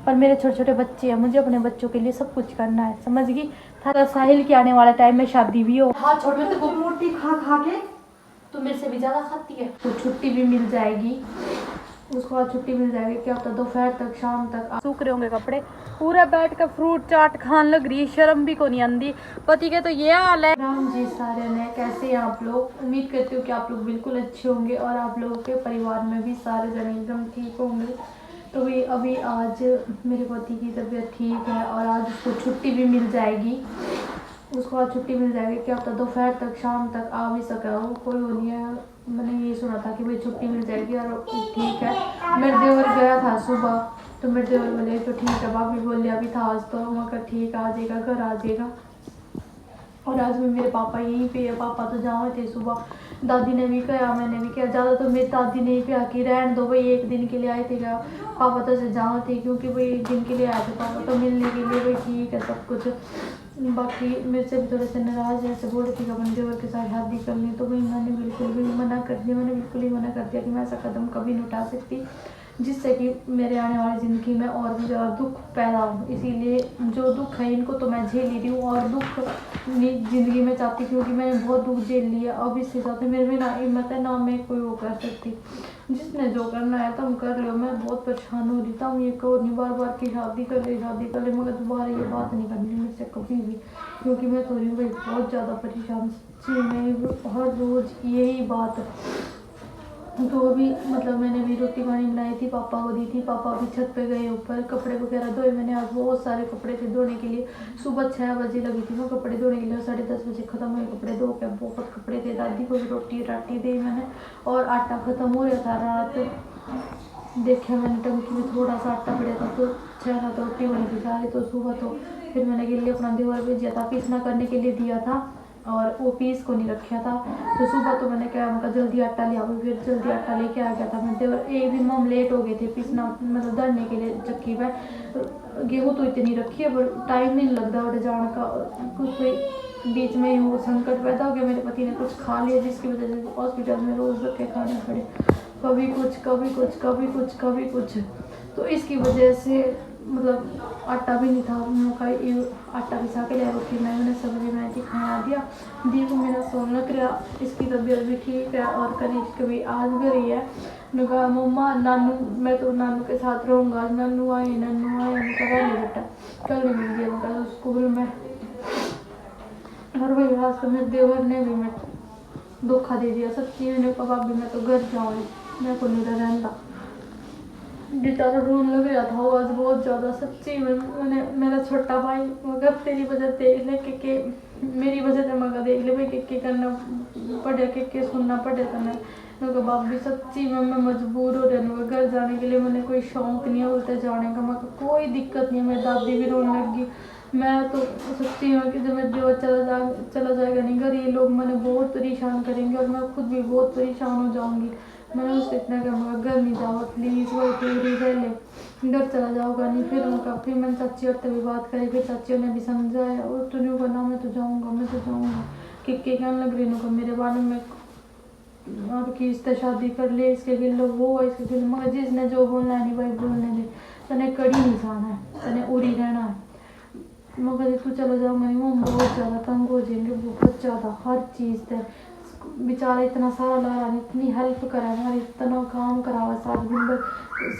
पर मेरे छोटे छोटे बच्चे हैं, मुझे अपने बच्चों के लिए सब कुछ करना है, समझ गई। था साहिल के आने वाला टाइम में शादी भी हो। हाँ छोड़, मैं तो रोटी खा खा के तो मेरे से भी ज़्यादा खाती है। तो छुट्टी भी मिल जाएगी, उसको बाद छुट्टी मिल जाएगी, क्या होता दोपहर तक शाम तक सूख रहे होंगे कपड़े। पूरा बैठ कर फ्रूट चाट खान लग रही, शर्म भी को नहीं आंदी। पति के तो ये हाल है। राम जी सारे ने कैसे हैं आप लोग? उम्मीद करती हूँ कि आप लोग बिल्कुल अच्छे होंगे और आप लोगों के परिवार में भी सारे जन एकदम ठीक होंगे। तो अभी आज मेरे पति की तबीयत ठीक है और आज उसको छुट्टी भी मिल जाएगी, उसको आज छुट्टी मिल जाएगी, क्या होता दोपहर तक शाम तक आ भी सका हो, कोई वो नहीं है। मैंने ये सुना था कि भाई छुट्टी मिल जाएगी और ठीक है। मेरे देवर गया था सुबह, तो मेरे देवर बोले तो ठीक है, भाभी बोले अभी था आज तो मगर ठीक आ जाएगा, घर आ जाएगा। और आज में मेरे पापा यहीं पे है, पापा तो जहाँ थे सुबह, दादी ने भी कहा मैंने भी कहा, ज़्यादा तो मेरी दादी ने ही कहा कि रहने दो भाई, एक दिन के लिए आए थे क्या। पापा तो से जहाँ थे, क्योंकि भाई एक दिन के लिए आए थे पापा तो मिलने के लिए, भाई ठीक है सब कुछ। बाकी मेरे से भी थोड़े से नाराज़ ऐसे बोल रही थी कि अपने देवर के साथ शादी कर ली, तो भाई मैंने बिल्कुल भी मना कर दिया, मैंने बिल्कुल ही मना कर दिया कि मैं ऐसा कदम कभी नहीं उठा सकती जिससे कि मेरे आने वाली ज़िंदगी में और भी ज़्यादा दुख पैदा हो। इसीलिए जो दुख है इनको तो मैं झेल ही रही हूँ और दुख ज़िंदगी में चाहती, क्योंकि मैंने बहुत दुख झेल लिया। अब इससे ज़्यादा मेरे में ना हिम्मत है ना मैं कोई वो कर सकती। जिसने जो करना है तुम कर लो, मैं बहुत परेशान हो रही था। ये कहो नहीं बार बार की शादी कर ले मगर दोबारा ये बात नहीं करनी मेरे से कभी भी, क्योंकि मैं तो रही भाई बहुत ज़्यादा परेशान सच्ची में, हर रोज़ यही बात। तो अभी मतलब मैंने भी रोटी पानी बनाई थी, पापा को दी थी, पापा अभी छत पे गए ऊपर, कपड़े वगैरह धोए मैंने, आज बहुत सारे कपड़े थे धोने के लिए। सुबह 6 बजे लगी थी मैं कपड़े धोने के लिए, 10:30 बजे ख़त्म हुए कपड़े धो के। बहुत कपड़े थे, दादी को भी रोटी राटी दी मैंने और आटा ख़त्म हो रहा था रात। देखा मैंने टंकी में थोड़ा सा आटा पड़ा था, तो 6-7 रोटी बनी थी सारी। तो सुबह तो फिर मैंने के लिए अपना देवर भेजा था, पीसना करने के लिए दिया था और वो पीस को नहीं रखा था। तो सुबह तो मैंने कहा उनका जल्दी आटा ले आओ, फिर जल्दी आटा लेके आ गया था मैं देवर। एक दिन हम लेट हो गए थे पीसना, मतलब दरने के लिए चक्की में। गेहूँ तो इतनी रखी है पर टाइम नहीं लगता उठे जाने का, कुछ बीच में वो संकट पैदा हो गया, मेरे पति ने कुछ खा लिया जिसकी वजह से हॉस्पिटल में रोज़ रख के खाने पड़े, कभी कुछ कभी कुछ कभी कुछ कभी कुछ। तो इसकी वजह से मतलब आटा भी नहीं था, मौका आटा पिसा के ले रोटी मैंने सब्जी बनाई थी, खाना दिया दी को मेरा सोन लग रहा। इसकी तबीयत भी ठीक है और करीब कभी आज भी रही है। मैं कहा मम्मा नानू, मैं तो नानू के साथ रहूँगा, नानू आए मैं कहा नहीं बेटा कल भी मिल गया कल स्कूल में। और वही हाथ मेरे देवर ने भी मैं धोखा दे दिया सच्ची। मैंने कहा भाभी मैं तो घर जाऊँ, मैं को नहीं रहता। बेचारा रोने लग रहा था वो आज बहुत ज़्यादा सच्ची में। मैंने मेरा छोटा भाई मगर तेरी वजह देख ले के मेरी वजह से मगर देख ले भाई के करना पड़े के सुनना पड़े था। मैं बाप भी सच्ची में मैं मजबूर हो रही घर जाने के लिए। मैंने कोई शौक नहीं है उल्टे जाने का, मगर कोई दिक्कत नहीं है। मेरी दादी भी रोने लगी। मैं तो सच्ची में कि जब मैं जो चला जाएगा नहीं घर, ये लोग मैंने बहुत परेशान करेंगे और मैं खुद भी बहुत परेशान हो जाऊँगी। मैंने उससे इतना कहा मगर घर नहीं जाओ प्लीज़, वो पूरी रह ले घर चला जाओगा नहीं। फिर उनका फिर मैंने चाची और भी बात करी, फिर चाचियों ने भी समझाया और तूने को ना मैं तो जाऊँगा कि कहने लग रही उनको मेरे बारे में और कि इससे शादी कर ले, इसके गिल्लो वो इसके गिल्लो, मगर जिसने जो बोलना है नहीं भाई बोलने दे, तने कड़ी नहीं खाना है, तने उड़ी रहना है। मगर तू चला जाऊँगा नहीं, हम बहुत ज़्यादा तंग हो जाएंगे, बहुत ज़्यादा हर चीज़ से। बेचारा इतना सारा लाया, इतनी हेल्प करा हमारी, इतना काम करावा साथ दिन भर,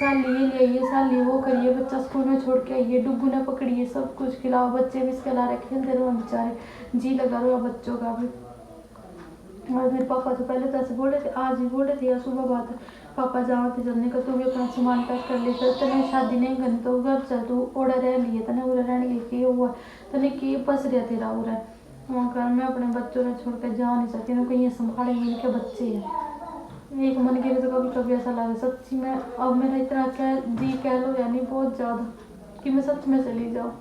साली ये ले आइए साली वो करिए, बच्चा स्कूल में छोड़ के आइए, डुब्बू ने पकड़िए, सब कुछ खिलाओ, बच्चे भी इसके ला रखे खेलते रहो बेचारे, जी लगा रहा बच्चों का भी। और मेरे पापा तो पहले तो ऐसे बोल रहे थे, आज भी बोल रहे थे या सुबह बात है, पापा जहाँ थे जल्दी का तू भी अपना सामान पैक कर ले, तने शादी नहीं करनी तो घर चल, तू ओढ़ा रह लिए तने उड़ा रहने के हुआ तने कि बस रहा तेरा उड़ा वहाँ कर। मैं अपने बच्चों ने छोड़ कर जा नहीं सकती, मैं कहीं संभालेंगे, इनके बच्चे हैं। एक मन के तो कभी कभी ऐसा लगे सच्ची में अब मेरा इतना कह लो यानी बहुत ज़्यादा कि मैं सच में चली जाऊँ।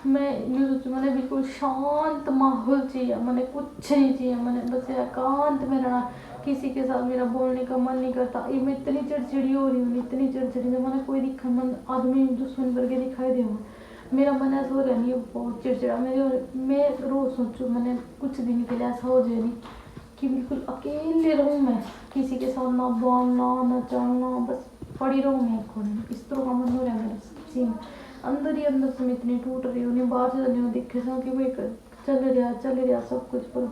मैं यूँ सोचूँ मैंने बिल्कुल शांत माहौल चाहिए, मैंने कुछ नहीं चाहिए, मैंने बस एकांत में रहना, किसी के साथ मेरा बोलने का मन नहीं करता। ये मैं इतनी चिड़चिड़ी हो रही हूँ, इतनी चिड़चिड़ी जब मैंने कोई दिखा मन आदमी दुश्मन करके दिखाई दे, मेरा मन ऐसा हो रहा नहीं बहुत चिड़चिड़ा मैं रोज़ सोचूँ मैंने कुछ दिन के लिए ऐसा हो जाए नहीं कि बिल्कुल अकेले रहूँ, मैं किसी के साथ ना बोलना ना चलना, बस पड़ी रहूँ मैं एक कोने में, इस तरह का मन हो रहा है मेरा सच्ची में। अंदर ही अंदर से मैं इतनी टूट रही हूँ, बाहर से नहीं दिखे था कि भाई चल रहा सब कुछ, पर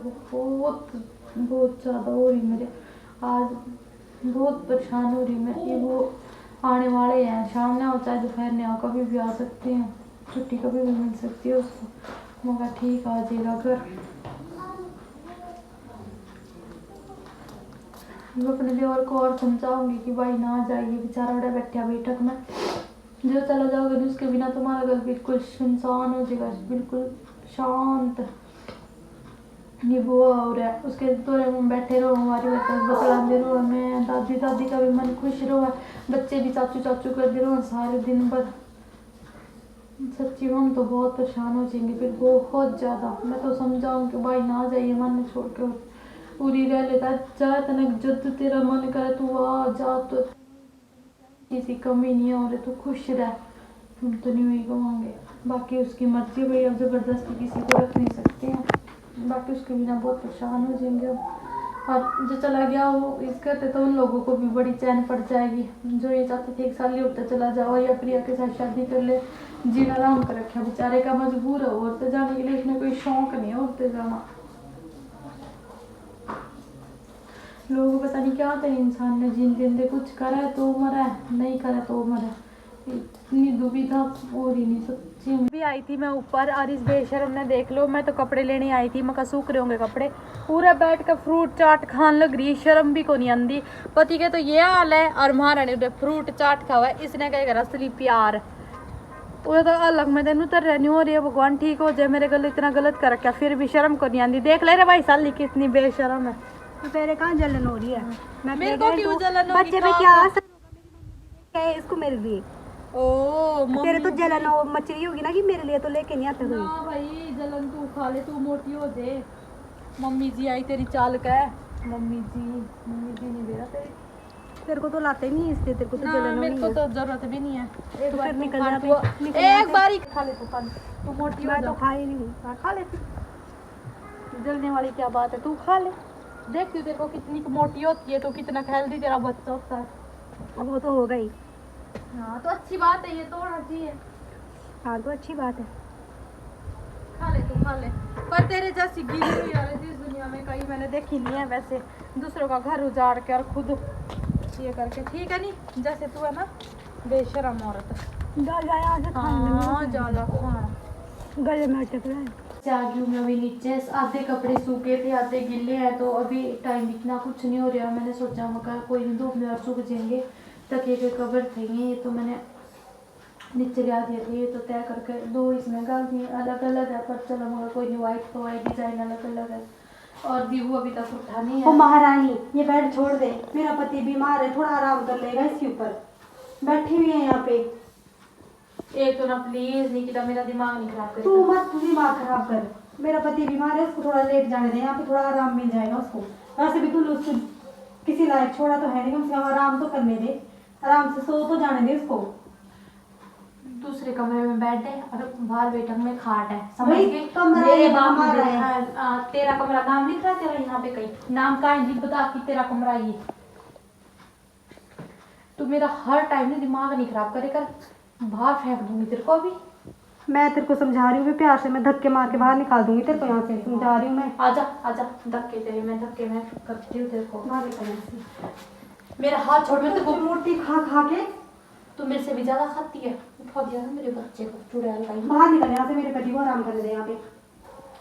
बहुत ज़्यादा हो रही मेरे। आज बहुत परेशान हो रही मैं कि वो आने वाले हैं, शाम में हो चाहे दोपहर में हो, कभी भी आ सकते हैं, छुट्टी कभी भी मिल सकती है उसको। मगर ठीक आ जाएगा घर। मैं अपने देवर को और समझाऊंगी कि भाई ना जाइए, बेचारा बड़ा बैठा बैठक में, जो चला जाओगे तो उसके बिना तुम्हारा घर बिल्कुल सुनसान हो जाएगा, बिल्कुल शांत। ये वो और है उसके तोरे में बैठे रहो, हमारी बतलाते रहो, मैं दादी का भी मन खुश रहो, बच्चे भी चाचू चाचू करते रहो सारे दिन भर। सच्ची हम तो बहुत परेशान हो जाएंगे फिर, बहुत ज़्यादा। मैं तो समझाऊँ कि भाई ना जाइए, मन छोड़ के पूरी रह लेता जा तनक, जब तेरा मन करे तू आ जा, तो किसी कमी नहीं है और तू खुश रह, हम तो नहीं हुई कमाओगे। बाकी उसकी मर्जी भाई, अब ज़बरदस्ती किसी को रख नहीं सकते हैं, बाकी उसके बिना बहुत परेशान हो जाएंगे। और जो चला गया वो इस करते तो उन लोगों को भी बड़ी चैन पड़ जाएगी, जो ये चाहते थे 1 साल ही होता चला जाओ या प्रिया के साथ शादी कर ले, जीना आराम कर रखा बेचारे का, मजबूर है औरतें जाने के लिए, इसमें कोई शौक नहीं है औरतें जाना। लोग पता नहीं क्या थे, इंसान ने जिंदे कुछ करा है तो मरा है, नहीं करा तो मरा है, इतनी दुविधा हो रही नहीं सच्ची। भी आई थी मैं ऊपर और इस बेशरम ने देख लो, मैं तो कपड़े लेने आई थी, मैं सूख रहे होंगे कपड़े, पूरा बैठ कर फ्रूट चाट खान लग रही, शर्म भी को नहीं आंदी। पति के तो ये हाल है और महारानी ने फ्रूट चाट खावा है, इसने क्या करा असली प्यार, वो तो अलग में तेन उतर रहनी हो रही है, भगवान ठीक हो जाए, मेरे गले इतना गलत कर रखा, फिर भी शर्म को नहीं आंदी। देख ले रे भाई साली कितनी बेशरम है। तो तेरे कहाँ जलन हो रही है? मैं मेरे को क्यों जलन हो रही? बच्चे पे क्या असर होगा? क्या है इसको मेरे लिए? ओ तेरे तो जलन हो मच रही होगी ना कि मेरे लिए तो लेके नहीं आते कोई। ना भाई जलन तू खा ले, तू मोटी हो जाए। मम्मी जी आई तेरी चाल का है, मम्मी जी नहीं दे रहा तेरे को तो लाते नहीं है इसलिए तेरे को तो ना, जलन मेरे को तो जरूरत भी नहीं है। एक बार निकल खा जाते, तू, निकल एक जाते। बार ही खा ले तू पानी, तू मोटी हो मैं जा। तो खा ही नहीं हूँ। हाँ, खा ले जलने वाली क्या बात है, तू खा ले। देख तू तेरे को कितनी मोटी होती है तो कितना हेल्दी तेरा बच्चा होता है। अब वो तो हो गई। हाँ तो अच्छी बात है, ये तो होना चाहिए। हाँ तो अच्छी बात है। खा ले तू खा ले, पर तेरे जैसी गिरी हुई औरत इस दुनिया में कहीं मैंने देखी नहीं है। वैसे दूसरों का घर उजाड़ के और खुद ये करके, ठीक है नहीं जैसे तू है ना, बेशरम औरत। जा यहाँ से हाँ ज्यादा खा, गले में अटक रहा है। जागी हूँ मैं अभी नीचे, आधे कपड़े सूखे थे आधे गिले हैं, तो अभी टाइम इतना कुछ नहीं हो रहा। मैंने सोचा मगर कोई नहीं, धूप में और सूख जाएंगे। तकिए के कवर थे ये तो मैंने नीचे ला दिए थे, ये तो तय करके 2 इसमें डाल दिए, अलग अलग है पर चलो मगर कोई नहीं, वाइट तो वाइट डिजाइन अलग अलग है। और दीबू अभी तक उठा नहीं ओ है। महारानी ये बेड छोड़ दे, मेरा पति बीमार है, थोड़ा आराम कर लेगा इसके ऊपर। बैठी हुई है यहाँ पे। एक तो ना प्लीज निकिता, मेरा दिमाग नहीं खराब कर। तू मत दिमाग खराब कर, मेरा पति बीमार है, उसको थोड़ा लेट जाने दे, यहाँ पे थोड़ा आराम मिल जाएगा उसको। वैसे भी तू उसको किसी लायक छोड़ा तो है नहीं, कम से कम आराम तो करने दे, आराम से सो तो जाने दे उसको। दूसरे कमरे में बेड है और बाहर बैठक में खाट है, समझ भाई, गए? कमरा मेरे है, बाप कमरा ने है। देखा तेरा कमरा, नाम लिख रहा है तेरा यहाँ पे कहीं, नाम का है जी, बता कि तेरा कमरा ये। तू मेरा हर टाइम में दिमाग नहीं खराब करे कर, बाहर फेंक दूंगी तेरे को अभी। मैं तेरे को समझा रही हूँ प्यार से, मैं धक्के मार के बाहर निकाल दूंगी तेरे को, यहाँ से समझा रही हूँ मैं। आजा आजा, धक्के तेरे मैं धक्के मैं करती हूँ तेरे को। बाहर निकल यहाँ से। मेरा हाथ छोड़, मैं तेरे को, मोटी खा खा के तू मेरे से भी ज्यादा खाती है। उठा दिया ना मेरे बच्चे को, चुड़ैल का ही। बाहर निकल यहाँ से, मेरे पति को आराम करने दे यहाँ पे।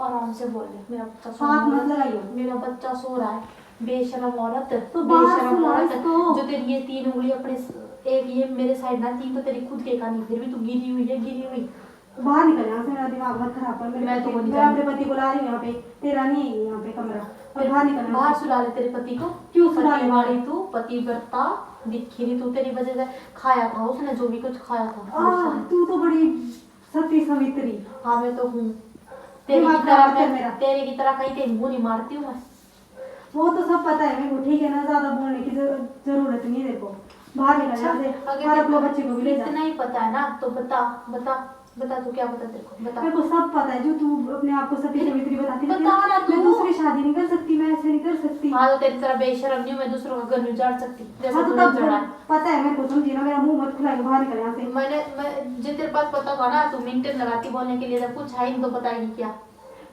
आराम से बोल ले, मेरा बच्चा सो हाथ रहा मत है, लगाइयो। मेरा बच्चा सो रहा है। बेशरम औरत, तो बाहर बेशरम सुला औरत, इसको। जो तेरी ये 3 उंगली अपने एक ये मेरे साइड ना, 3 तो तेरी खुद के का नहीं, फिर भी तू गिरी हुई है, गिरी हुई। बाहर निकल यहाँ से, मेरा दिमाग मत खराब कर। मैं तो नहीं मैं जानती। अपने पति को ला रही हूँ यहाँ पे, तेरा नहीं है यहाँ पे कमरा। और बाहर निकल यहाँ बाहर से। सुला ले तेरे पति को। क्यों सुला पति ले? वाली तू, पति बरता दिखी नहीं, तू तेरी वजह से खाया था उसने जो भी कुछ खाया था। तू तो बड़ी सती सवित्री। हाँ मैं तो हूँ तेरी दिमाग की खराब तरह, कर मेरा। मैं तेरी की तरह कहीं तेरी मुंह नहीं मारती हूँ मैं। वो तो सब पता है मेरे को, ठीक है ना, ज्यादा बोलने की जरूरत नहीं है। देखो बाहर निकल यहाँ से, अगर और तेरे अपने को बच्चे को भी ले जा। इतना ही पता है ना तो बता बता, बता तू क्या पता तेरे को, बता। मेरे को सब पता है, जो तू अपने आप को सती सवित्री बताती रहती बता ना है। तू। मैं दूसरी शादी नहीं कर सकती, मैं ऐसे नहीं कर सकती। हाँ तो तेरी तरह बेशरम नहीं, मैं दूसरों का घर नहीं उजाड़ सकती जैसे हाँ तो तूने तब उजाड़ा है। पता है मेरे को, समझी ना, मेरा मुंह मत खुला के बाहर निकल यहाँ से। मैं जो तेरे पास पता था ना, तू मिनट लगाती बोलने के लिए, जब कुछ है नहीं तो बताएगी क्या?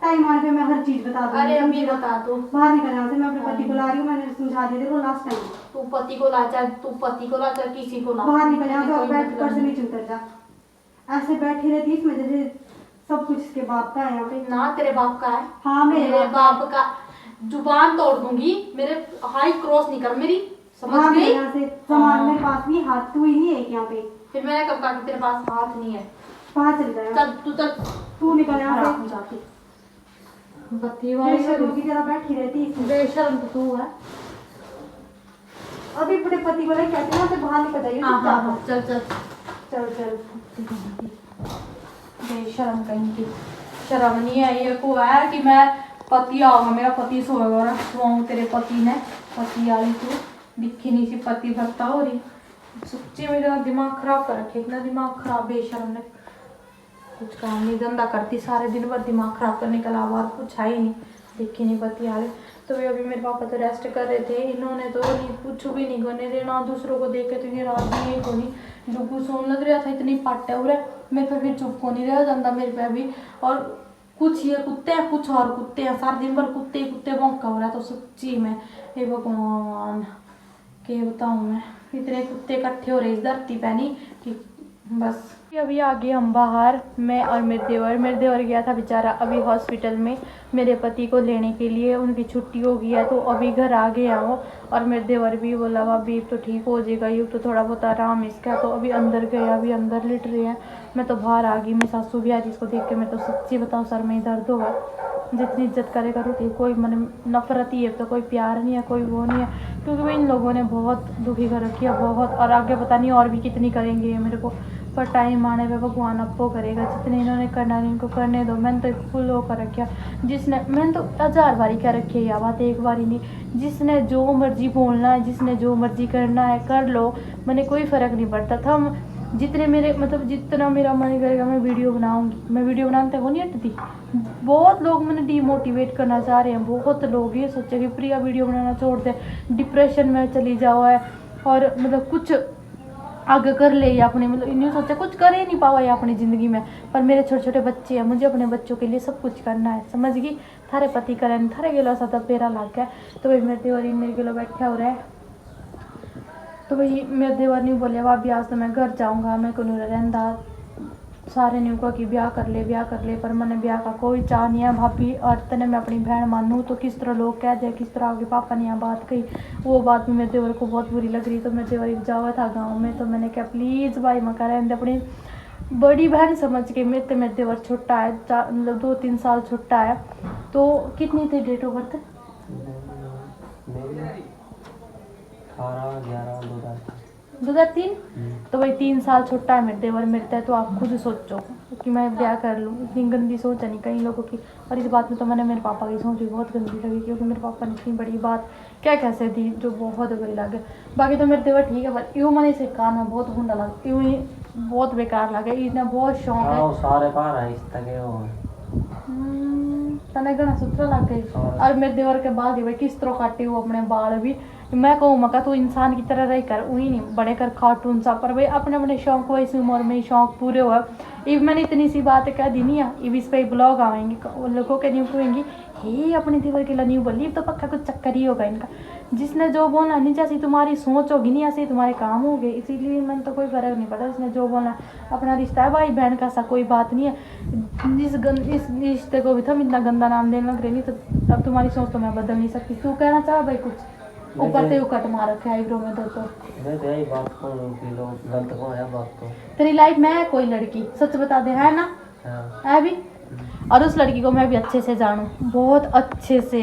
टाइम आने पे मैं हर चीज बता दूंगी। अरे अभी समझी ना? बता तू। बाहर निकल यहाँ से, मैं अपने पति को ला रही हूँ, मैंने समझा दिया तेरे को लास्ट टाइम। तू पति को ला, चाहे तू पति को ला चाहे किसी को ला, बाहर निकल यहाँ से और कोई बैठ मतलब कर से नहीं। नीचे उतर जा। ऐसे बैठी रहती इसमें जैसे सब कुछ इसके बाप का है यहाँ पे। ना तेरे बाप का है। हाँ मेरे बाप का जुबान तोड़ दूंगी, मेरे हाई क्रॉस नहीं कर मेरी, समझ हाँ, गई? यहाँ से सामान मेरे पास नहीं, हाथ तू ही नहीं है यहाँ पे। फिर मैंने कब कहा कि तेरे पास हाथ नहीं है? बाहर चल जाएगा। चल तू चल, तू निकल यहाँ खराब हो से। जाती बत्ती वाली बेशर्म की तरह बैठी रहती इसमें। बेशर्म तो तू है। अभी अपने पति को लेके कहते हैं बाहर निकल जाइए। हाँ हाँ चुपचाप। हाँ, चल चल चल चल। बेशरम कहीं की शर्म नहीं है ये को है कि मैं पति आऊंगा, मेरा पति सोएगा और सुआऊं तेरे पति ने, पति आई तू दिखी नहीं सी पति भरता हो रही। सच्ची मेरा दिमाग खराब कर रखे, इतना दिमाग खराब बेशरम ने, कुछ काम नहीं धंधा करती सारे दिन भर दिमाग खराब करने के अलावा और कुछ है ही नहीं। देखी नहीं पति आ रहे तो भी अभी मेरे पापा तो रेस्ट कर रहे थे, इन्होंने तो नहीं कुछ भी नहीं करने देना, दूसरों को देखे तो ये रात भी नहीं कोनी जो कुछ होने लग रहा था, इतनी पाटे हो रहा मेरे पे फिर चुप को नहीं रहा जाता मेरे पे अभी। और कुछ ये कुत्ते हैं, कुछ और कुत्ते हैं, सारा दिन भर कुत्ते कुत्ते भौंका हो रहा है। तो सच्ची में हे भगवान क्या बताऊँ मैं, इतने कुत्ते इकट्ठे हो रहे इस धरती पे नहीं कि बस। अभी आ गए हम बाहर, मैं और मेरे देवर गया था बेचारा अभी हॉस्पिटल में मेरे पति को लेने के लिए, उनकी छुट्टी हो गई है तो अभी घर आ गया वो। और मेरे देवर भी बोला अभी तो ठीक हो जाएगा, युग तो थोड़ा बहुत आराम इसका, तो अभी अंदर गया, अभी अंदर लिट रहे हैं। मैं तो बाहर आ गई, मेरी सासू भी आ रही, इसको देख के मैं तो सच्ची बताऊँ सर में दर्द होगा। जितनी इज्जत करेगा रोटी, कोई मन नफरत ही है, तो कोई प्यार नहीं है, कोई वो नहीं है, क्योंकि इन लोगों ने बहुत दुखी कर रखी है बहुत, और आगे पता नहीं और भी कितनी करेंगे ये मेरे को, पर टाइम आने पे भगवान आपको करेगा, जितने इन्होंने करना है इनको करने दो। मैंने तो फुल वो कर रखा, जिसने मैंने तो 1000 बारी कह रखी है यह बात, एक बारी नहीं। जिसने जो मर्जी बोलना है, जिसने जो मर्जी करना है कर लो, मैंने कोई फ़र्क नहीं पड़ता था। जितने मेरे मतलब जितना मेरा मन करेगा मैं वीडियो बनाऊंगी, मैं वीडियो बनाने वो नहीं हटती। बहुत लोग मैंने डिमोटिवेट करना चाह रहे हैं, बहुत लोग ये सोचे कि प्रिया वीडियो बनाना छोड़ दे, डिप्रेशन में चली जाओ है, और मतलब कुछ आगे कर ले या अपने, मतलब इन्हें सोचा कुछ कर ही नहीं पावा या अपनी ज़िंदगी में। पर मेरे छोटे छोटे बच्चे हैं, मुझे अपने बच्चों के लिए सब कुछ करना है, समझ गई? थारे पति करें थारे गिलो सा तब पेरा लग गया, तो भाई मेरे देवर मेरे गिलो बैठा हो रहा है। तो भाई मेरे देवर नहीं बोले भाभी आज तो मैं घर जाऊँगा, मैं को नहीं रहता, सारे ने कहा कि ब्याह कर ले, पर मैंने ब्याह का कोई चाह नहीं है भाभी। और तने मैं अपनी बहन मानूँ तो किस तरह लोग कह जाए, किस तरह आपके पापा ने यहाँ बात कही, वो बात भी मेरे देवर को बहुत बुरी लग रही। तो मेरे देवर जावा था गाँव में, तो मैंने कहा प्लीज़ भाई मका रहने अपनी बड़ी बहन समझ के। मेरे देवर छोटा है, मतलब 2-3 साल छोटा है। तो कितनी थी डेट ऑफ बर्थ? 2003। तो भाई 3 साल छोटा है मेरे देवर मेरे तय। तो आप खुद सोचो कि मैं ब्याह कर लूँ, इतनी गंदी सोच है नहीं कई लोगों की। और इस बात में तो मैंने मेरे पापा की सोच भी बहुत गंदी लगी, क्योंकि मेरे पापा ने इतनी बड़ी बात क्या कैसे दी जो बहुत बुरी लगे। बाकी तो मेरे देवर ठीक है, पर यूँ मैंने इसे कान में बहुत गुंडा लगा, यूँ ही बहुत बेकार लगे। इतना बहुत शौक है सारे पार है इस तक हो तने गणा सूत्र लग गई। और मेरे देवर के बाल भाई किस तरह काटे हुए अपने बाल भी। मैं कहूँ मका तू इंसान की तरह रह कर वही नहीं बड़े कर कार्टून सा, पर भाई अपने अपने शौक हुआ, इस उम्र में ही शौक पूरे हुआ। इव मैंने इतनी सी बात कह दी नहीं है, इव इस पर ब्लॉग आएंगे लोगों के न्यू कहेंगी हे अपने देवर के लिए न्यू बोली, तो पक्का कुछ चक्कर ही होगा इनका। जिसने जो बोलना नहीं, जैसी तुम्हारी सोच होगी नहीं ऐसे तुम्हारे काम हो गए। इसीलिए मैंने तो कोई फ़र्क नहीं पड़ा, जिसने जो बोलना अपना रिश्ता है भाई बहन का सा, कोई बात नहीं है। इस रिश्ते को भी तुम इतना गंदा नाम देने लग रहे, नहीं तो अब तुम्हारी सोच तो मैं बदल नहीं सकती। तू कहना चाह भाई कुछ? ऊपर से कट मार रखे आईब्रो में तो यही बात को लोग गलत को है बात तो। तेरी लाइफ में है कोई लड़की सच बता दे, है ना? है भी। और उस लड़की को मैं भी अच्छे से जानूं, बहुत अच्छे से।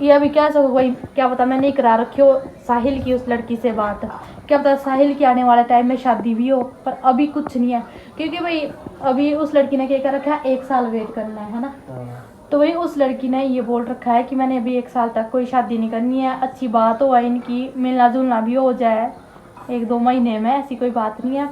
ये अभी क्या सब वही क्या पता, मैं नहीं करा रखी हो साहिल की उस लड़की से बात, क्या पता साहिल के आने वाले टाइम में शादी भी हो, पर अभी कुछ नहीं है। क्योंकि भाई अभी उस लड़की ने क्या कर रखा है, 1 साल वेट करना है ना। तो वही उस लड़की ने ये बोल रखा है कि मैंने अभी 1 साल तक कोई शादी नहीं करनी है। अच्छी बात हो इनकी, मिलना जुलना भी हो जाए 1-2 महीने में, ऐसी कोई बात नहीं है।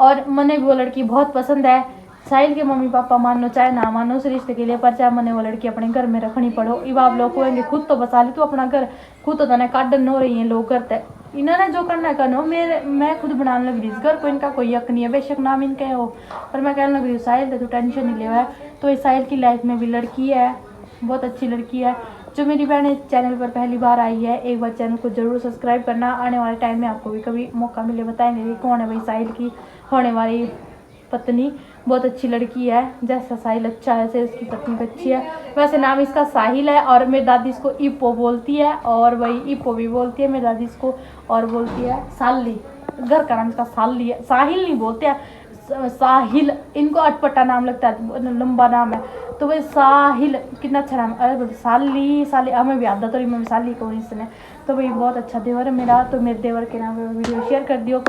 और मने भी वो लड़की बहुत पसंद है। साहिल के मम्मी पापा मानो चाहे ना मानो उस रिश्ते के लिए, पर चाहे मने वो लड़की अपने घर में रखनी पड़ो। इब आप लोग कहेंगे खुद तो बसा ली तू अपना घर, खुद तो तने काटन हो रही है लोग करते, इन्होंने जो करना है करना। मैं खुद बनाने लग रही इस घर को, इनका कोई हक नहीं है, बेशक नाम इनके हो, पर मैं कहने लग रही हूँ साहिल तो टेंशन नहीं ले हुआ है। तो इस साहिल की लाइफ में भी लड़की है, बहुत अच्छी लड़की है। जो मेरी बहन इस चैनल पर पहली बार आई है, एक बार चैनल को जरूर सब्सक्राइब करना। आने वाले टाइम में आपको भी कभी मौका मिले बताएंगे कि कौन है भाई साहिल की होने वाली पत्नी। बहुत अच्छी लड़की है, जैसा साहिल अच्छा है ऐसे उसकी पत्नी भी अच्छी है। वैसे नाम इसका साहिल है और मेरी दादी इसको इप्पो बोलती है, और वही इप्पो भी बोलती है मेरी दादी इसको, और बोलती है साली। घर का नाम इसका साली है, साहिल नहीं बोलते हैं, साहिल। इनको अटपटा नाम लगता है, लंबा नाम है, तो वही साहिल कितना अच्छा नाम। अरे बोलते साली साली, हमें भी आदत तो मैं साली को इसने। तो भाई बहुत अच्छा देवर है मेरा, तो मेरे देवर के नाम पर वीडियो शेयर कर दियो।